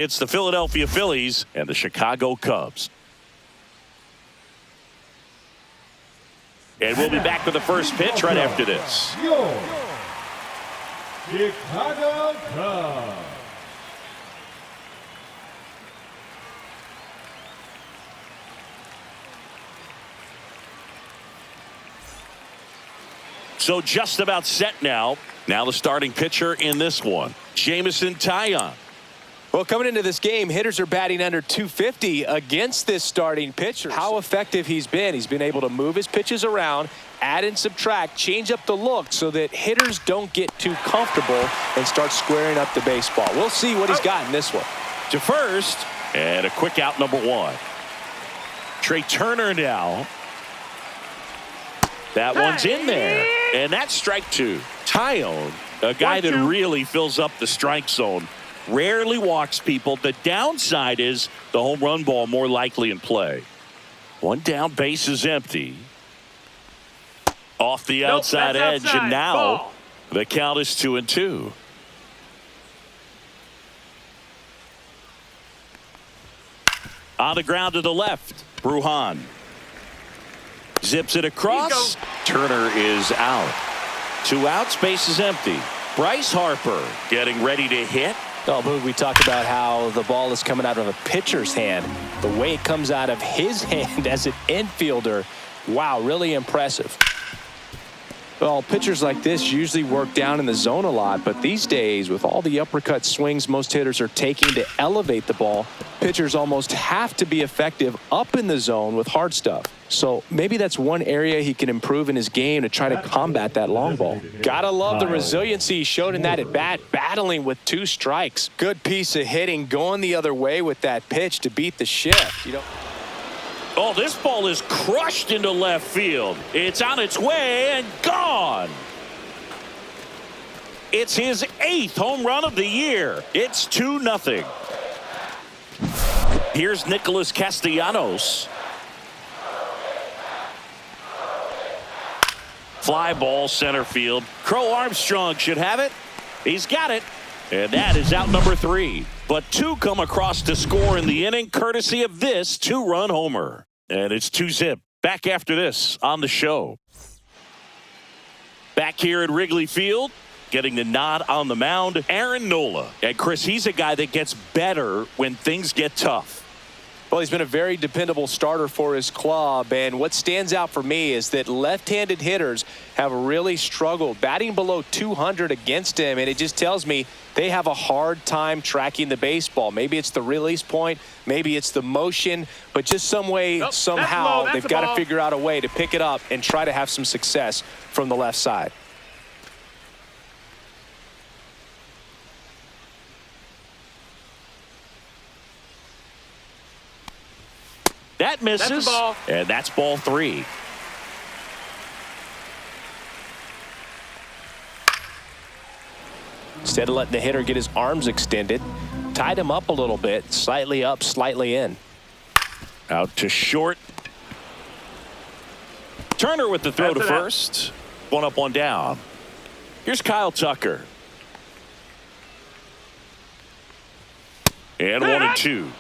It's the Philadelphia Phillies and the Chicago Cubs. And we'll be back with the first pitch right after this. Chicago Cubs. So just about set now. Now the starting pitcher in this one, Jameson Taillon. Well, coming into this game, hitters are batting under 250 against this starting pitcher. How effective he's been able to move his pitches around, add and subtract, change up the look so that hitters don't get too comfortable and start squaring up the baseball. We'll see what he's got in this one. To first, and a quick out, number one. Trey Turner now. That one's in there, and that's strike two. Taillon, a guy that really fills up the strike zone. Rarely walks people. The downside is the home run ball more likely in play. One down, base is empty. Off the outside edge, outside. And now ball. The count is 2-2. On the ground to the left, Brujan zips it across. Turner is out. 2 outs, base is empty. Bryce Harper getting ready to hit. Oh, Boog, we talked about how the ball is coming out of a pitcher's hand. The way it comes out of his hand as an infielder, wow, really impressive. Well, pitchers like this usually work down in the zone a lot, but these days, with all the uppercut swings most hitters are taking to elevate the ball, pitchers almost have to be effective up in the zone with hard stuff. So maybe that's one area he can improve in his game to try to combat that long ball. Gotta love the resiliency he showed in that at bat, battling with 2 strikes. Good piece of hitting, going the other way with that pitch to beat the shift. Oh, this ball is crushed into left field. It's on its way and gone. It's his 8th home run of the year. It's 2-0. Here's Nicholas Castellanos. Fly ball center field. Crow Armstrong should have it. He's got it. And that is out number 3. But 2 come across to score in the inning courtesy of this 2-run homer. And it's 2-zip. Back after this on the show. Back here at Wrigley Field, getting the nod on the mound, Aaron Nola. And Chris, he's a guy that gets better when things get tough. Well, he's been a very dependable starter for his club, and what stands out for me is that left-handed hitters have really struggled batting below 200 against him, and it just tells me they have a hard time tracking the baseball. Maybe it's the release point, maybe it's the motion, but just some way, somehow, they've got to figure out a way to pick it up and try to have some success from the left side. That misses, and that's ball 3. Instead of letting the hitter get his arms extended, tied him up a little bit, slightly up, slightly in. Out to short. Turner with the throw to first. 1 up, 1 down. Here's Kyle Tucker. And 1-2.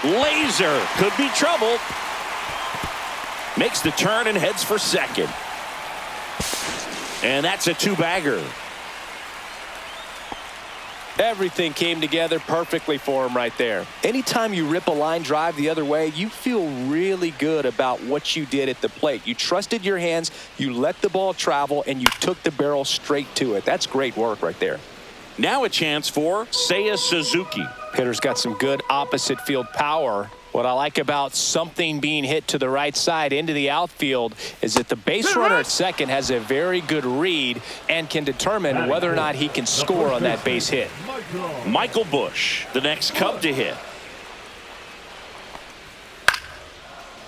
Laser could be trouble. Makes the turn and heads for second. And that's a 2-bagger. Everything came together perfectly for him right there. Anytime you rip a line drive the other way, you feel really good about what you did at the plate. You trusted your hands, you let the ball travel, and you took the barrel straight to it. That's great work right there. Now a chance for Seiya Suzuki. Hitter's got some good opposite field power. What I like about something being hit to the right side into the outfield is that the base runner at second has a very good read and can determine whether or not he can score on that base hit. Michael Busch, the next Cub to hit.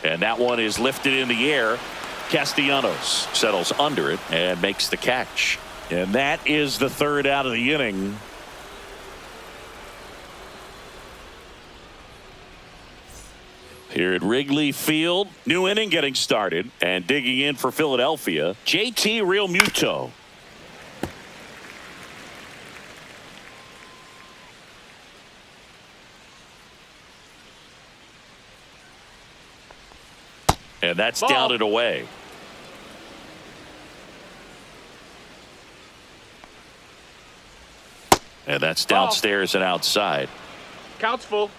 And that one is lifted in the air. Castellanos settles under it and makes the catch. And that is the 3rd out of the inning. Here at Wrigley Field, new inning getting started, and digging in for Philadelphia, JT Realmuto. And that's down and away. And that's downstairs and outside. Count's full.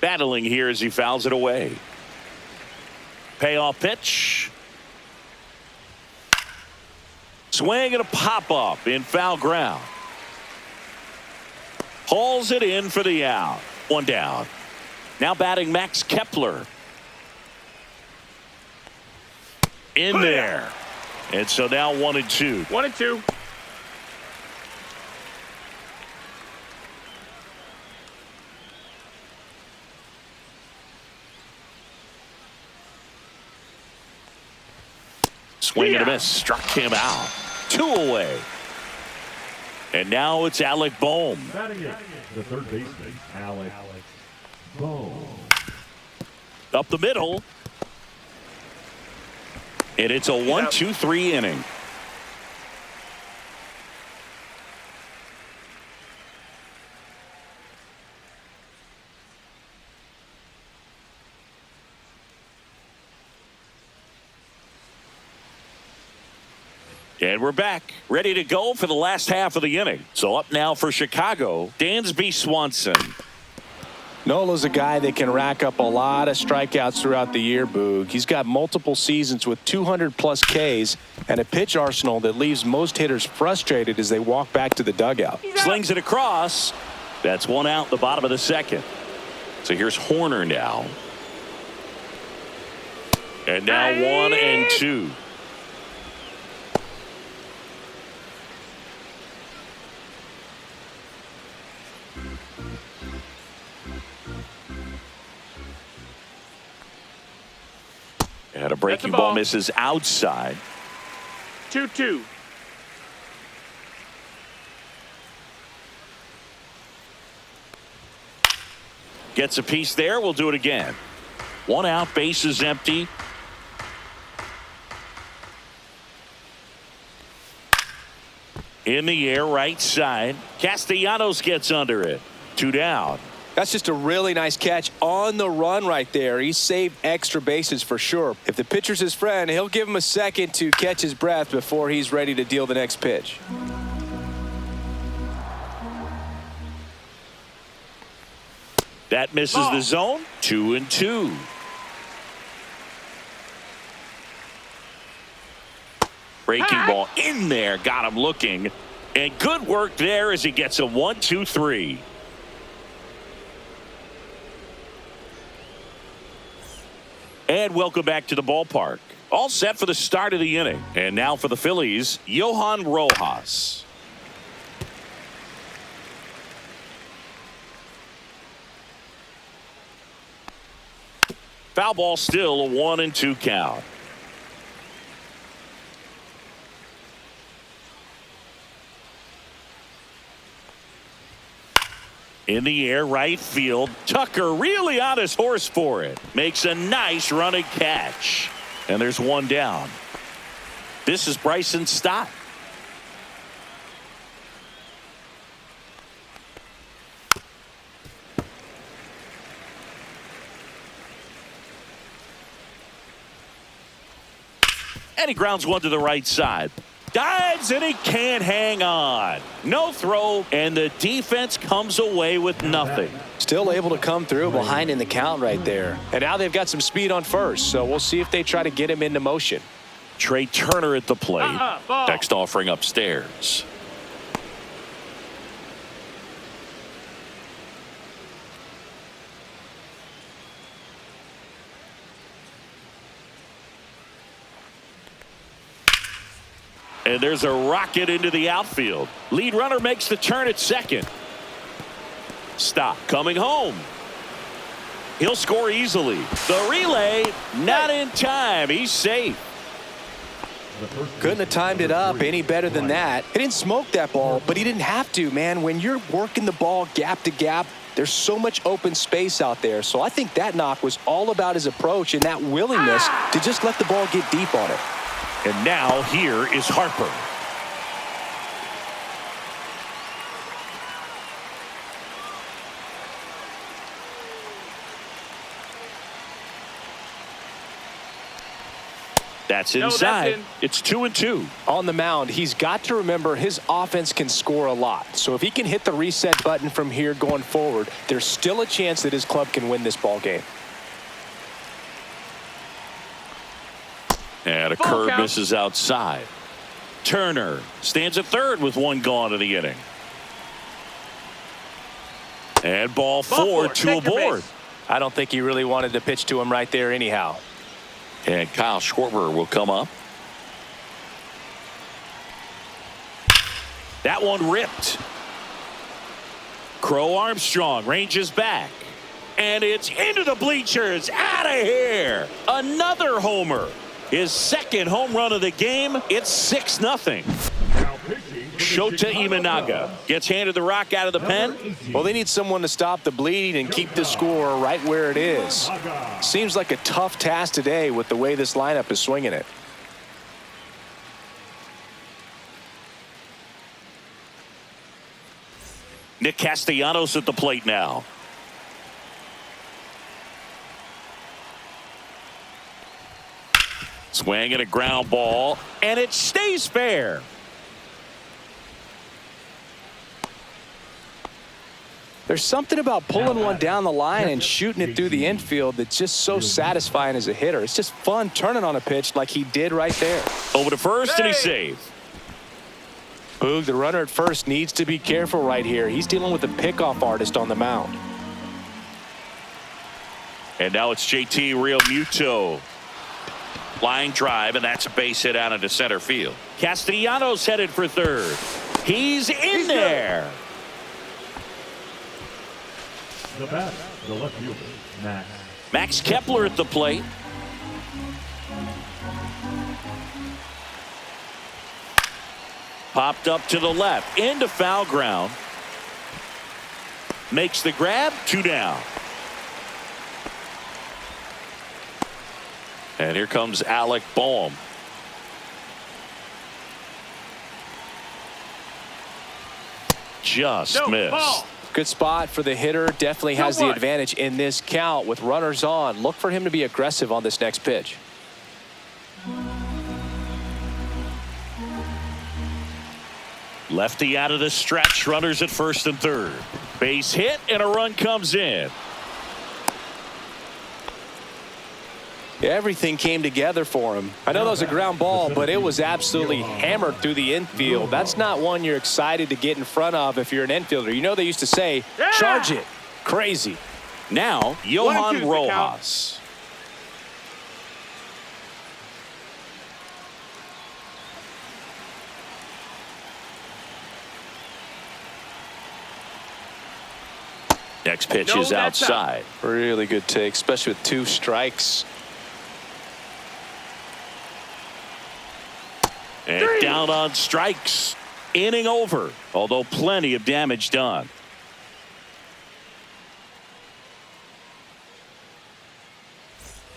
Battling here as he fouls it away. Payoff pitch. Swing and a pop-up in foul ground. Hauls it in for the out. One down. Now batting Max Kepler. In there. And so now 1-2. 1-2. Swing and a miss. Struck him out. 2 away. And now it's Alec Bohm. Batting it, the third baseman, Alec Bohm. Up the middle. And it's a 1-2-3 inning. And we're back, ready to go for the last half of the inning. So up now for Chicago, Dansby Swanson. Nola's a guy that can rack up a lot of strikeouts throughout the year, Boog. He's got multiple seasons with 200-plus Ks and a pitch arsenal that leaves most hitters frustrated as they walk back to the dugout. Slings it across. That's one out in the bottom of the second. So here's Horner now. And now 1-2. And a breaking ball misses outside. 2-2. Gets a piece there. We'll do it again. 1 out, bases empty. In the air, right side. Castellanos gets under it. 2 down. That's just a really nice catch on the run right there. He saved extra bases for sure. If the pitcher's his friend, he'll give him a second to catch his breath before he's ready to deal the next pitch. That misses the zone. 2-2. Breaking ball in there. Got him looking. And good work there as he gets a 1-2-3. And welcome back to the ballpark. All set for the start of the inning. And now for the Phillies, Johan Rojas. Foul ball, still a 1-2 count. In the air, right field. Tucker really on his horse for it. Makes a nice running catch. And there's 1 down. This is Bryson Stott. And he grounds 1 to the right side. Dives and he can't hang on. No throw, and the defense comes away with nothing. Still able to come through behind in the count right there. And now they've got some speed on first, so we'll see if they try to get him into motion. Trey Turner at the plate. Next offering upstairs. And there's a rocket into the outfield. Lead runner makes the turn at second. Stop coming home. He'll score easily. The relay not in time. He's safe. Couldn't have timed it up any better than that. He didn't smoke that ball, but he didn't have to, man. When you're working the ball gap to gap, there's so much open space out there. So I think that knock was all about his approach and that willingness to just let the ball get deep on it. And now here is Harper. That's inside. That's in. It's 2-2. On the mound, he's got to remember his offense can score a lot. So if he can hit the reset button from here going forward, there's still a chance that his club can win this ball game. And a Ball curve count. misses outside. Turner stands at third with one gone in the inning. And ball four, two Take your aboard. base. I don't think he really wanted to pitch to him right there anyhow. And Kyle Schwarber will come up. That one ripped. Crow Armstrong ranges back. And it's into the bleachers. Out of here. Another homer. His second home run of the game. It's 6-0. Shota Imanaga gets handed the rock out of the pen. Well, they need someone to stop the bleeding and keep the score right where it is. Seems like a tough task today with the way this lineup is swinging it. Nick Castellanos at the plate now. Swing and a ground ball, and it stays fair. There's something about pulling one down the line and shooting it through the infield that's just so satisfying as a hitter. It's just fun turning on a pitch like he did right there. Over to first, and he saved. Boog, the runner at first needs to be careful right here. He's dealing with a pickoff artist on the mound. And now it's JT Realmuto. Line drive, and that's a base hit out into center field. Castellanos headed for third. He's in there. The bat, the left fielder, Max. Max Kepler at the plate. Popped up to the left, into foul ground. Makes the grab, 2 down. And here comes Alec Boehm. Just missed. Ball. Good spot for the hitter. Definitely has the 2-1. advantage in this count with runners on. Look for him to be aggressive on this next pitch. Lefty out of the stretch. Runners at first and third. Base hit, and a run comes in. Everything came together for him. I know that was a ground ball, but it was absolutely hammered through the infield. That's not one you're excited to get in front of if you're an infielder. You know they used to say, charge it. Crazy. Now, Johan 1-2's the count. Rojas. Next pitch No, is that's outside. Really good take, especially with 2 strikes. And down on strikes. Inning over, although plenty of damage done.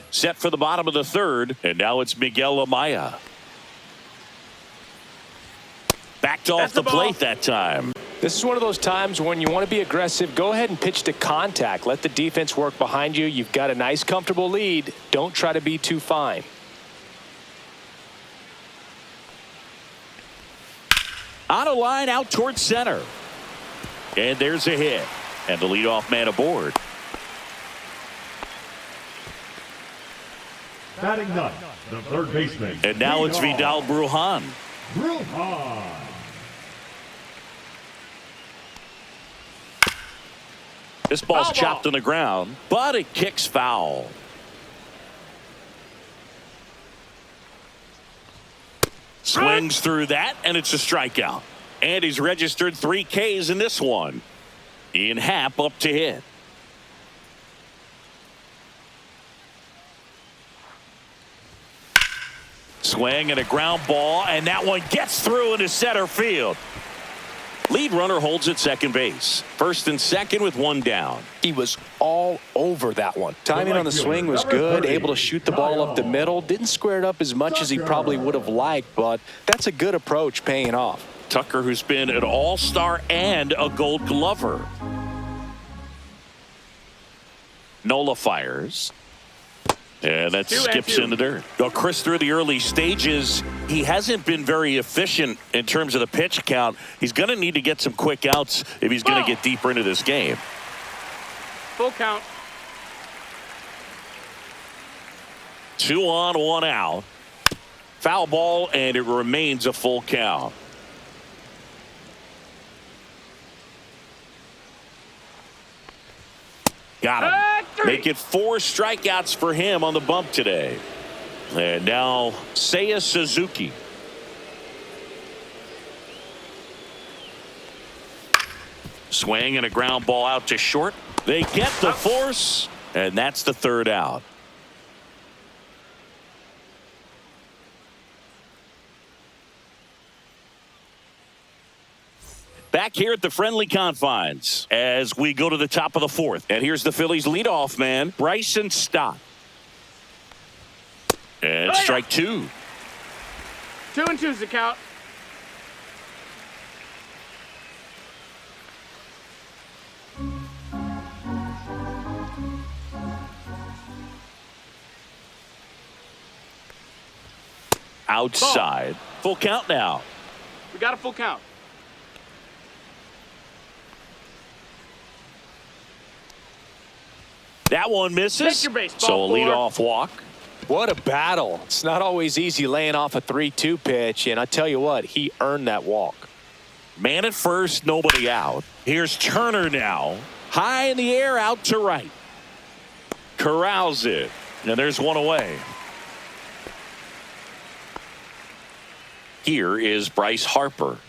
Set for the bottom of the third, and now it's Miguel Amaya. Backed off That's the the ball. plate that time. This is one of those times when you want to be aggressive. Go ahead and pitch to contact. Let the defense work behind you. You've got a nice, comfortable lead. Don't try to be too fine. On a line out towards center. And there's a hit. And the leadoff man aboard. Batting ninth, the third baseman. And now it's Vidal Brujan. Brujan. This ball's Foul chopped ball. on the ground, but it kicks foul. Swings through that, and it's a strikeout. And he's registered 3 Ks in this one. Ian Happ up to hit. Swing and a ground ball, and that one gets through into center field. Lead runner holds at second base. First and second with one down. He was all over that one. Timing on the swing was good, able to shoot the ball up the middle. Didn't square it up as much as he probably would have liked, but that's a good approach paying off. Tucker, who's been an all-star and a gold glover. Nola fires. And that skips in the dirt. Well, Chris, through the early stages, he hasn't been very efficient in terms of the pitch count. He's going to need to get some quick outs if he's going to get deeper into this game. Full count. 2 on, 1 out. Foul ball, and it remains a full count. Got him. Make it 4 strikeouts for him on the bump today. And now Seiya Suzuki. Swing and a ground ball out to short. They get the force, and that's the 3rd out. Back here at the friendly confines as we go to the top of the 4th. And here's the Phillies leadoff man, Bryson Stott. And strike 2. 2-2's the count. Outside. Full count now. We got a full count. That one misses. Take your base, So a ball leadoff walk. What a battle. It's not always easy laying off a 3-2 pitch, and I tell you what, he earned that walk. Man at first, nobody out. Here's Turner now. High in the air, out to right. Corrals it. And there's one away. Here is Bryce Harper.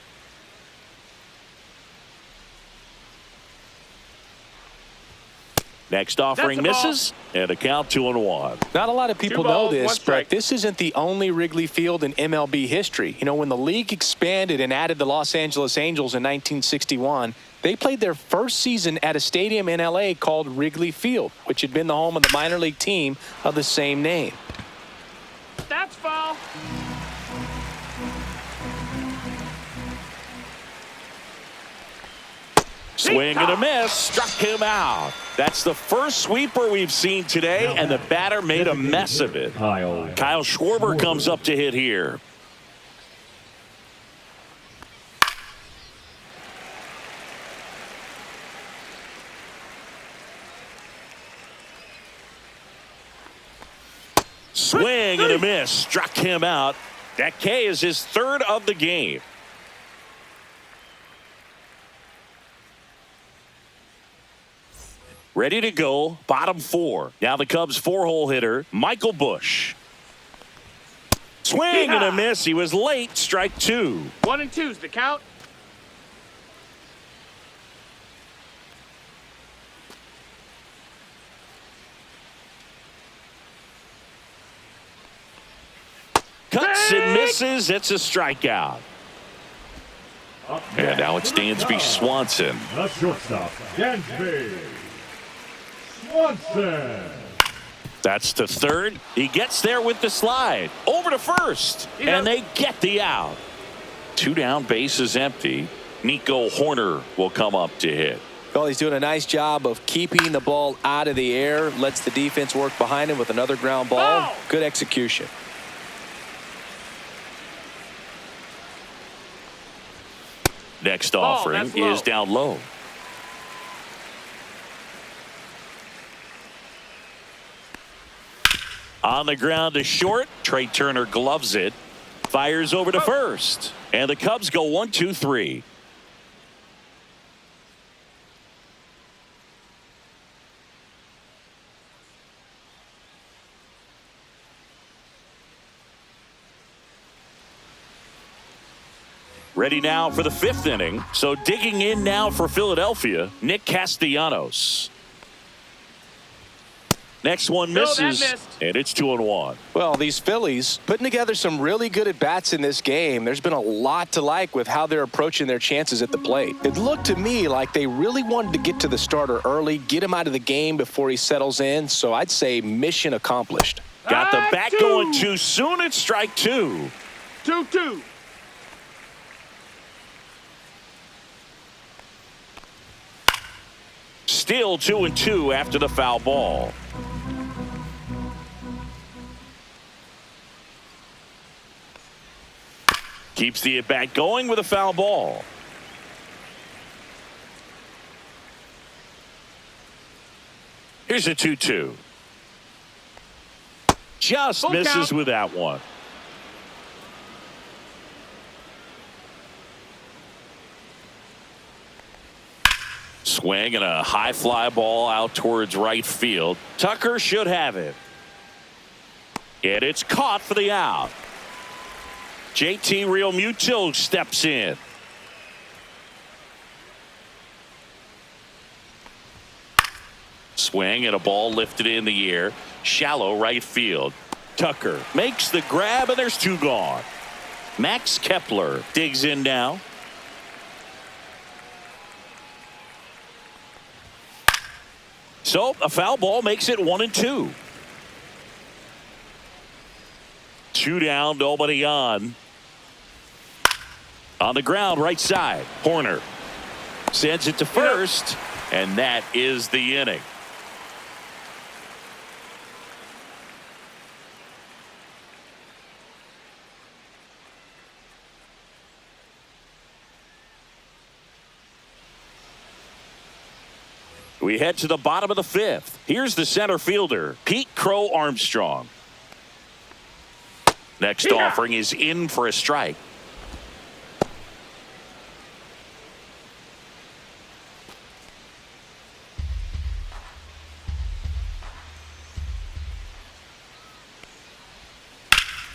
Next offering misses, and a count 2-1. Not a lot of people know this, but this isn't the only Wrigley Field in MLB history. You know, when the league expanded and added the Los Angeles Angels in 1961, they played their first season at a stadium in L.A. called Wrigley Field, which had been the home of the minor league team of the same name. That's foul. Swing and a miss, struck him out. That's the first sweeper we've seen today, and the batter made a mess of it. Kyle Schwarber comes up to hit here. Swing and a miss, struck him out. That K is his 3rd of the game. Ready to go, bottom 4. Now the Cubs 4-hole hitter, Michael Busch. Swing and a miss. He was late, strike 2. 1-2's the count. Cuts and misses. It's a strikeout. And now it's Dansby Swanson. The shortstop, Dansby Swanson. That's the 3rd. He gets there with the slide. Over to 1st. And they get the out. 2 down, bases empty. Nico Horner will come up to hit. Well, he's doing a nice job of keeping the ball out of the air. Lets the defense work behind him with another ground ball. Good execution. Next offering is down low. On the ground to short. Trey Turner gloves it. Fires over to 1st. And the Cubs go 1-2-3. Ready now for the 5th inning. So digging in now for Philadelphia, Nick Castellanos. Next one No, that misses, missed. and it's 2-1. Well, these Phillies putting together some really good at-bats in this game. There's been a lot to like with how they're approaching their chances at the plate. It looked to me like they really wanted to get to the starter early, get him out of the game before he settles in. So I'd say mission accomplished. Got the bat going two. too soon. It's strike two. 2-2. Still 2-2 after the foul ball. Keeps the at-bat going with a foul ball. Here's a 2-2. Just Full misses count. with that one. Swing and a high fly ball out towards right field. Tucker should have it. And it's caught for the out. JT Realmuto steps in. Swing and a ball lifted in the air. Shallow right field. Tucker makes the grab, and there's two gone. Max Kepler digs in now. So a foul ball makes it 1-2. Two down, nobody on. On the ground, right side. Horner sends it to first, and that is the inning. We head to the bottom of the fifth. Here's the center fielder, Pete Crow Armstrong. Next offering is in for a strike.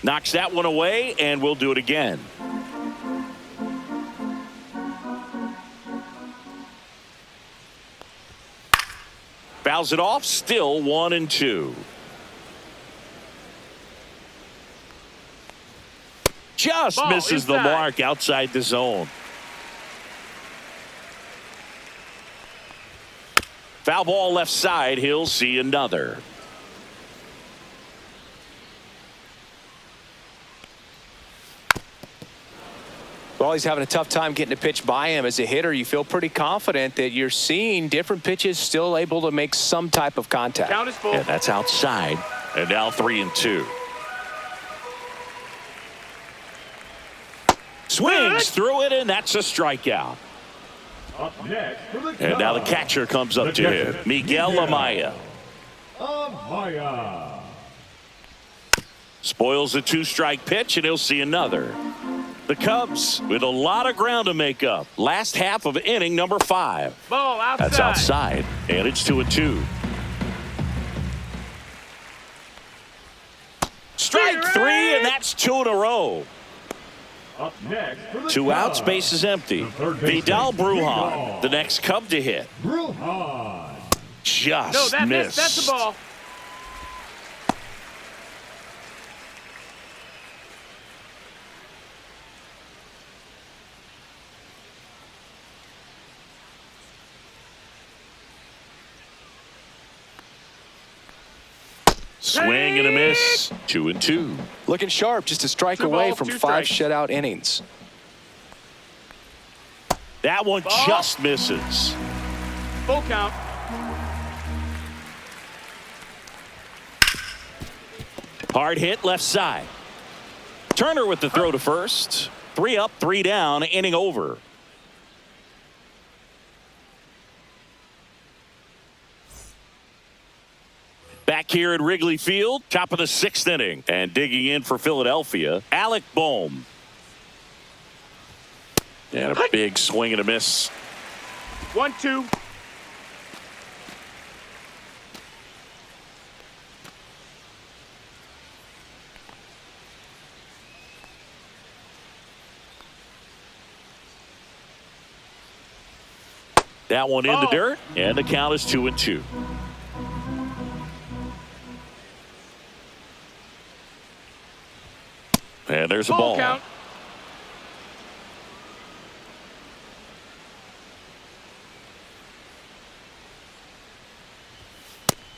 Knocks that one away, and we'll do it again. Fouls it off, still 1-2. Just Ball misses the inside. mark outside the zone. Foul ball left side. He'll see another. Well, he's having a tough time getting a pitch by him. As a hitter, you feel pretty confident that you're seeing different pitches still able to make some type of contact. Count is full. And that's outside. And now 3-2. Swings through it, and that's a strikeout. Up next for the And now the Cubs, catcher comes up to him. Miguel Amaya. Amaya. Spoils the two-strike pitch, and he'll see another. The Cubs with a lot of ground to make up. Last half of inning number 5. Ball outside. That's outside, and it's 2-2. Strike 3, and that's 2 in a row. Up next for the Two outs, Cubs, base is empty. the third baseman, Vidal Brujan, Vidal. the next Cub to hit. Brujan. Just No, that missed. that's the ball. Swing and a miss. 2-2. Looking sharp, just a strike Two away balls, from 2 5 strikes. shutout innings. That one Ball. just misses. Full count. Hard hit left side. Turner with the throw to first. 3 up, 3 down, inning over. Back here at Wrigley Field, top of the 6th inning. And digging in for Philadelphia, Alec Boehm. And a big swing and a miss. 1-2. That one in the Oh. dirt, and the count is 2-2. And there's a Full ball. count.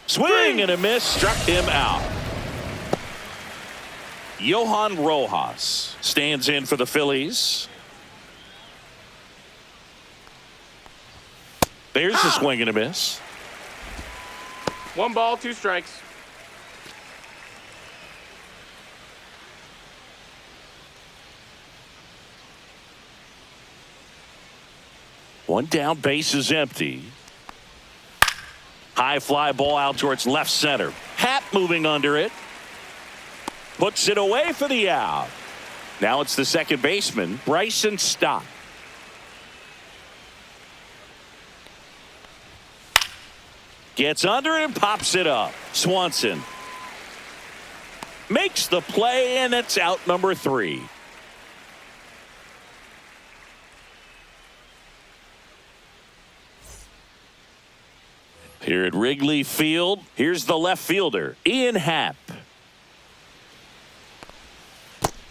Swing and a miss, struck him out. Johan Rojas stands in for the Phillies. There's a swing and a miss. 1 ball, 2 strikes. One down, base is empty. High fly ball out towards left center. Happ moving under it. Puts it away for the out. Now it's the second baseman, Bryson Stott. Gets under it and pops it up. Swanson makes the play, and it's out number 3. Here at Wrigley Field, here's the left fielder, Ian Happ.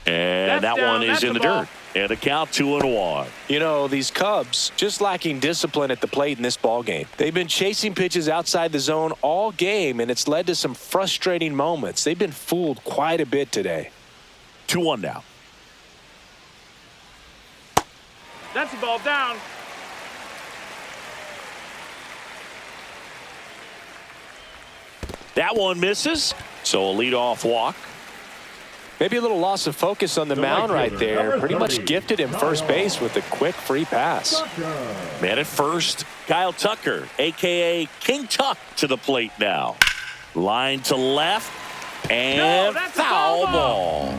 And that one is in the dirt. And a count 2-1. You know, these Cubs just lacking discipline at the plate in this ball game. They've been chasing pitches outside the zone all game, and it's led to some frustrating moments. They've been fooled quite a bit today. 2-1 now. That's the ball down. That one misses. So a leadoff walk. Maybe a little loss of focus on the mound right there. Pretty much gifted him first base with a quick free pass. Man at first, Kyle Tucker, a.k.a. King Tuck, to the plate now. Line to left, and that's a foul foul ball.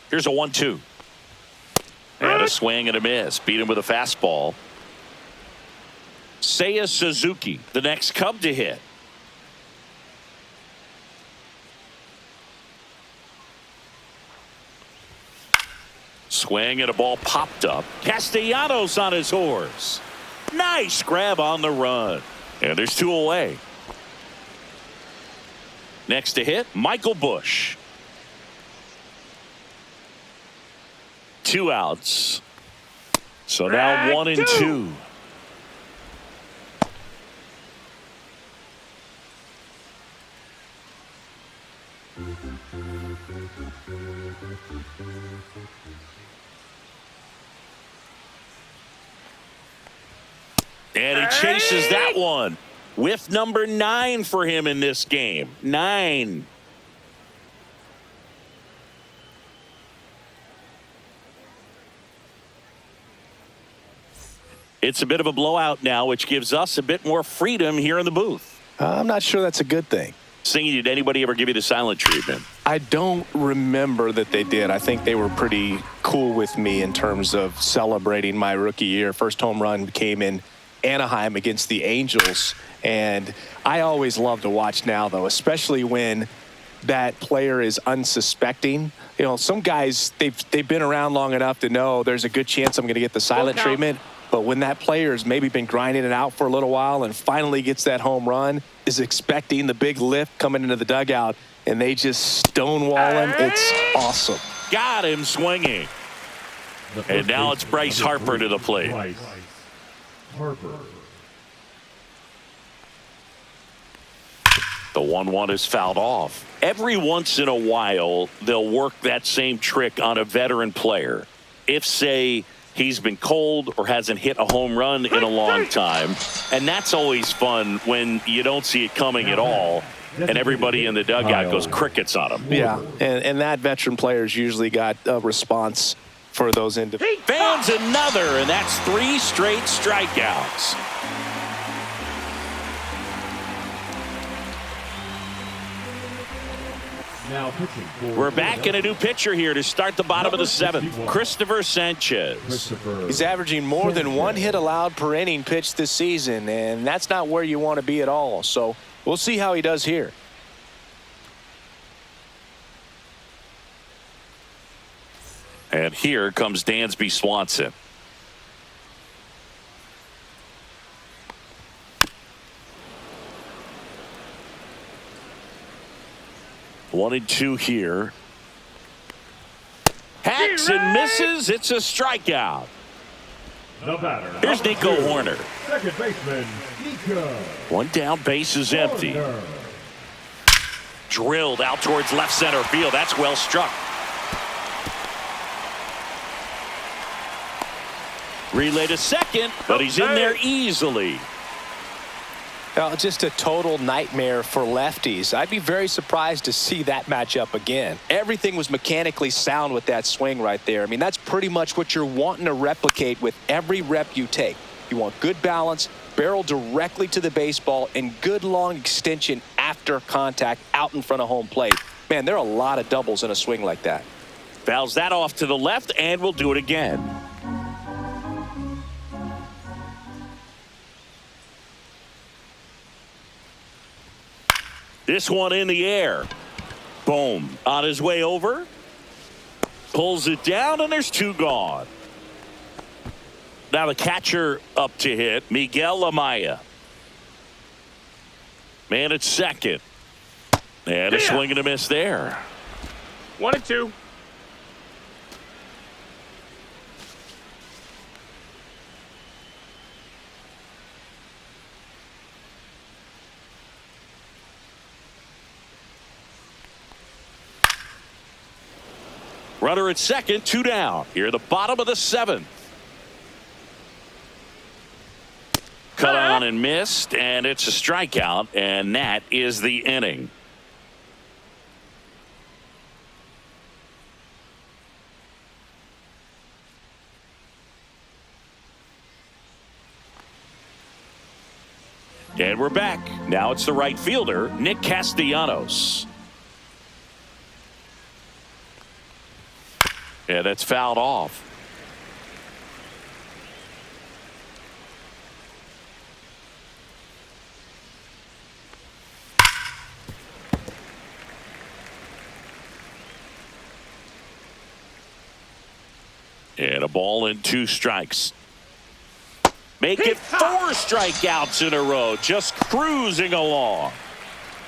Here's a 1-2. And a swing and a miss. Beat him with a fastball. Seiya Suzuki, the next Cub to hit. Swing and a ball popped up. Castellanos on his horse. Nice grab on the run. And there's 2 away. Next to hit, Michael Busch. 2 outs. So now 1-2. And he chases that one with number 9 for him in this game. 9. It's a bit of a blowout now, which gives us a bit more freedom here in the booth. I'm not sure that's a good thing. Singing, did anybody ever give you the silent treatment? I don't remember that they did. I think they were pretty cool with me in terms of celebrating my rookie year. First home run came in Anaheim against the Angels, and I always love to watch now, though, especially when that player is unsuspecting. You know, some guys, they've been around long enough to know there's a good chance I'm going to get the silent treatment. But when that player's maybe been grinding it out for a little while and finally gets that home run, is expecting the big lift coming into the dugout, and they just stonewall him, it's awesome. Got him swinging. And now it's Bryce Harper to the plate. Bryce Harper. The 1-1 is fouled off. Every once in a while, they'll work that same trick on a veteran player. If, say, he's been cold or hasn't hit a home run in a long time. And that's always fun when you don't see it coming at all and everybody in the dugout goes crickets on him. Yeah, and that veteran player's usually got a response for those individuals. Fans another, and that's 3 straight strikeouts. Now pitching for We're back in a new pitcher here to start the bottom of the 7th. Christopher Sanchez. He's averaging more than 1 hit allowed per inning pitched this season, and that's not where you want to be at all. So we'll see how he does here. And here comes Dansby Swanson. 1-2 here. Hacks and misses. It's a strikeout. The batter. Here's Nico Horner. Second baseman, Nico. One down, base is empty. Horner. Drilled out towards left center field. That's well struck. Relay to second, but he's in there easily. Just a total nightmare for lefties. I'd be very surprised to see that matchup again. Everything was mechanically sound with that swing right there. I mean, that's pretty much what you're wanting to replicate with every rep you take. You want good balance, barrel directly to the baseball, and good long extension after contact out in front of home plate. Man, there are a lot of doubles in a swing like that. Fouls that off to the left, and we'll do it again. This one in the air. Boom. On his way over. Pulls it down, and there's two gone. Now the catcher up to hit, Miguel Amaya. Man at second. And a swing and a miss there. 1-2. Runner at second, two down. Here at the bottom of the seventh. Cut on and missed, and it's a strikeout, and that is the inning. And we're back. Now it's the right fielder, Nick Castellanos. Yeah, that's fouled off. And a ball and two strikes. Make it 4 strikeouts in a row, just cruising along.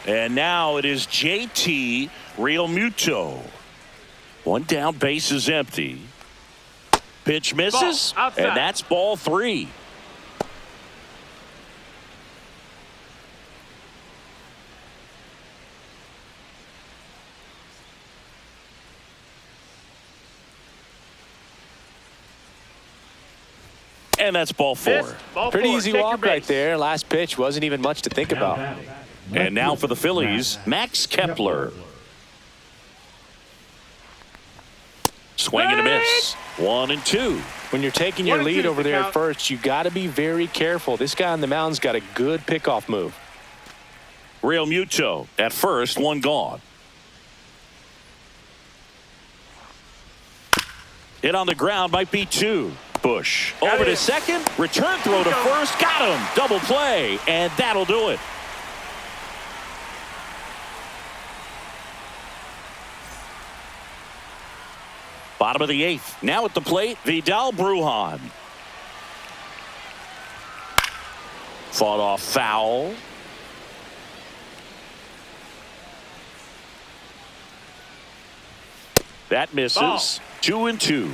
And now it is JT Realmuto. One down, base is empty. Pitch misses, and that's ball 3. And that's ball 4. Pretty easy walk right there. Last pitch wasn't even much to think about. And now for the Phillies, Max Kepler. Swing and a miss. 1-2. When you're taking your lead over there at first, you got to be very careful. This guy on the mound's got a good pickoff move. Realmuto at first, one gone. Hit on the ground, might be 2. Bush over to second, return throw to first, got him, double play, and that'll do it. Bottom of the 8th. Now at the plate, Vidal Brujan. Fought off foul. That misses. Ball. 2-2.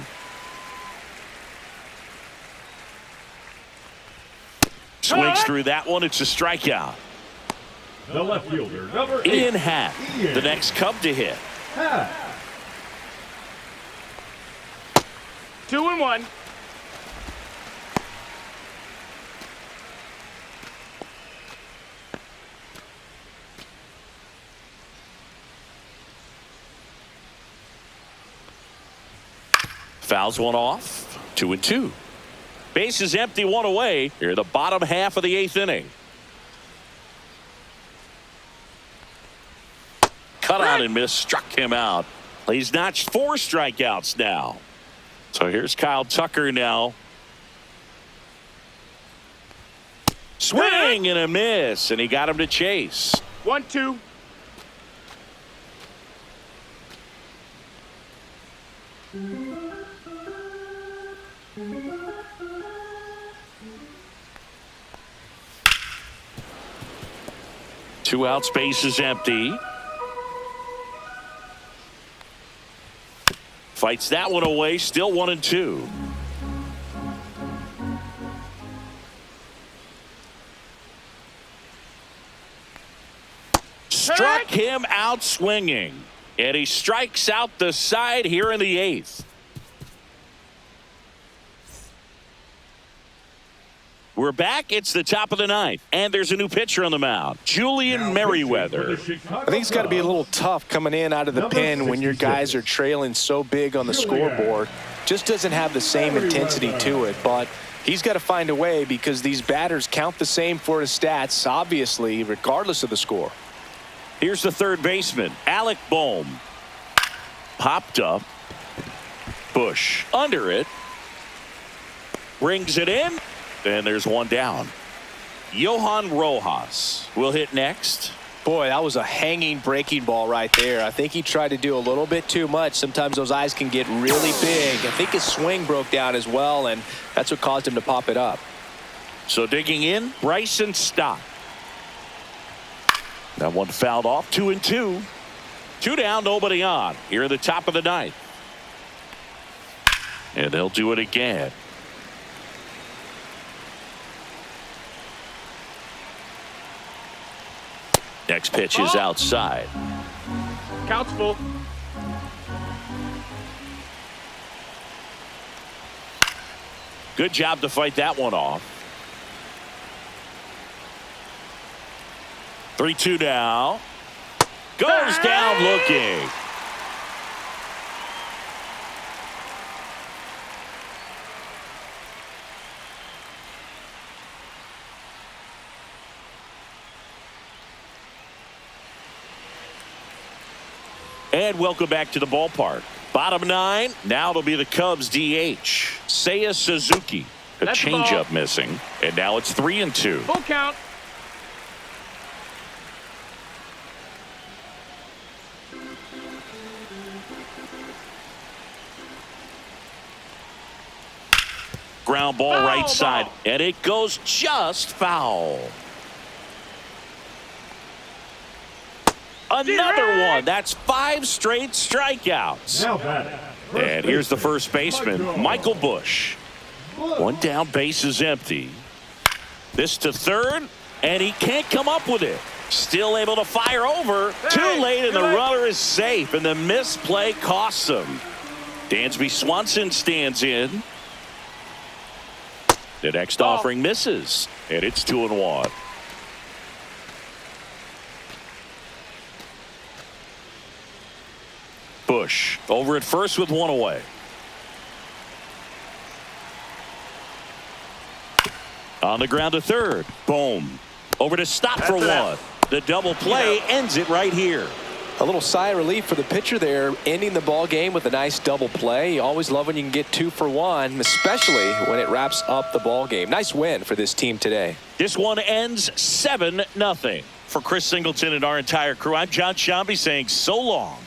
Swings through that one. It's a strikeout. The left fielder, number 8. Ian Happ, the next Cub to hit. 2-1. Fouls one off. 2-2. Base is empty, one away. Here, the bottom half of the 8th inning. Cut on and miss, struck him out. He's notched 4 strikeouts now. So here's Kyle Tucker now. Swing and a miss, and he got him to chase. 1-2. Two out, space is empty. Fights that one away, still 1-2. Struck him out swinging. And he strikes out the side here in the 8th. We're back. It's the top of the 9th. And there's a new pitcher on the mound. Julian Merriweather. I think it's got to be a little tough coming in out of the pen when your guys are trailing so big on the scoreboard. Just doesn't have the same intensity to it. But he's got to find a way because these batters count the same for his stats, obviously, regardless of the score. Here's the third baseman, Alec Bohm. Popped up. Bush under it. Brings it in. And there's one down. Johan Rojas will hit next. Boy, that was a hanging breaking ball right there. I think he tried to do a little bit too much. Sometimes those eyes can get really big. I think his swing broke down as well, and that's what caused him to pop it up. So digging in, Bryson Stott. That one fouled off. 2-2. 2 down, nobody on. Here in the top of the 9th. And they'll do it again. Next pitch is outside. Count's full. Good job to fight that one off. 3-2 now. Goes down looking. And welcome back to the ballpark. Bottom 9. Now it'll be the Cubs DH. Seiya Suzuki. A That's the changeup ball. missing. And now it's 3-2. Full count. Ground ball Foul right ball. side. And it goes just foul. Another one. That's 5 straight strikeouts. Now batting. And here's the first baseman, Michael Bush. One down, base is empty. This to third, and he can't come up with it. Still able to fire over. Too late, and the runner is safe, and the misplay costs him. Dansby Swanson stands in. The next offering misses, and it's 2-1. Bush over at first with one away. On the ground to third. Boom. Over to Stott for one. The double play ends it right here. A little sigh of relief for the pitcher there, ending the ball game with a nice double play. You always love when you can get 2 for 1, especially when it wraps up the ball game. Nice win for this team today. This one ends 7-0. For Chris Singleton and our entire crew, I'm John Shambi saying so long.